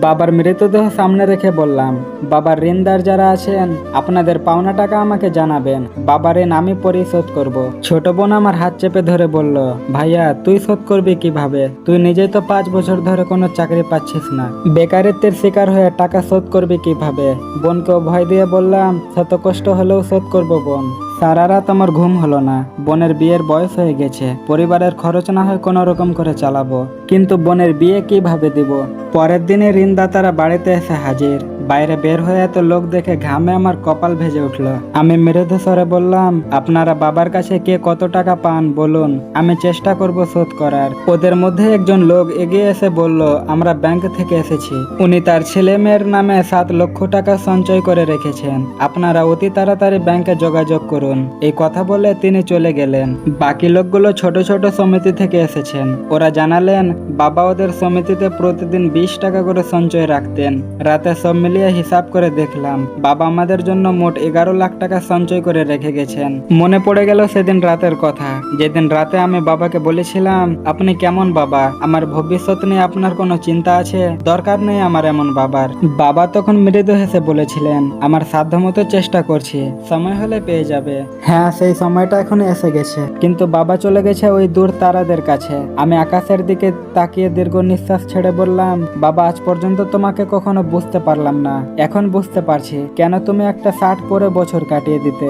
বাবার মৃতদেহ সামনে রেখে বললাম, বাবার ঋণদার যারা আছেন আপনাদের পাওনা টাকা আমাকে জানাবেন, বাবার ঋণ আমি পরিশোধ করব। ছোট বোন আমার হাত চেপে ধরে বলল, ভাইয়া তুই শোধ করবি কিভাবে? তুই নিজেই তো 5 বছর ধরে কোনো চাকরি পাচ্ছিস না, বেকারিত্বের শিকার হয়ে টাকা শোধ করবি কিভাবে? বোনকেও ভয় দিয়ে বললাম, শত কষ্ট হলেও শোধ করব বোন। সারা রাত আমার ঘুম হলো না। বোনের বিয়ের বয়স হয়ে গেছে, পরিবারের খরচ না হয় কোনো রকম করে চালাবো, কিন্তু বোনের বিয়ে কিভাবে দিব? পরের দিনে ঋণদাতারা বাড়িতে এসে হাজির। বাইরে বের হয়ে এত লোক দেখে ঘামে আমার কপাল ভেজে উঠল। আমি মৃদু স্বরে বললাম, আপনারা বাবার কাছে কে কত টাকা পান বলুন, আমি চেষ্টা করব শোধ করার। ওদের মধ্যে একজন লোক এগিয়ে এসে বলল, আমরা ব্যাংক থেকে এসেছি। উনি তার ছেলে মেয়ের নামে 7 লক্ষ টাকা সঞ্চয় করে রেখেছেন, আপনারা অতি তাড়াতাড়ি ব্যাংকে যোগাযোগ করুন। এই কথা বলে তিনি চলে গেলেন। বাকি লোকগুলো ছোট ছোট সমিতি থেকে এসেছেন। ওরা জানালেন বাবা ওদের সমিতিতে প্রতিদিন 20 টাকা করে সঞ্চয় রাখতেন। রাতে সব মিলিয়ে হিসাব করে দেখলাম বাবা আমাদের জন্য মোট 11 লাখ টাকা সঞ্চয় করে রেখে গেছেন। মনে পড়ে গেল সেদিন রাতের কথা, যেদিন রাতে আমি বাবাকে বলেছিলাম, আপনি কেমন বাবা? আমার ভবিষ্যৎ নিয়ে আপনার কোনো চিন্তা আছে? দরকার নেই আমার এমন বাবার। বাবা তখন মৃদু হেসে বলেছিলেন, আমার সাধ্যমতো চেষ্টা করছি, সময় হলে পেয়ে যাবে। হ্যাঁ, সেই সময়টা এখন এসে গেছে, কিন্তু বাবা চলে গেছে ওই দূর তারাদের কাছে। আমি আকাশের দিকে তাকিয়ে দীর্ঘ নিঃশ্বাস ছেড়ে বললাম, বাবা আজ পর্যন্ত তোমাকে কখনো বুঝতে পারলাম না, এখন বুঝতে পারছি কেন তুমি একটা শার্ট পরে বছর কাটিয়ে দিতে।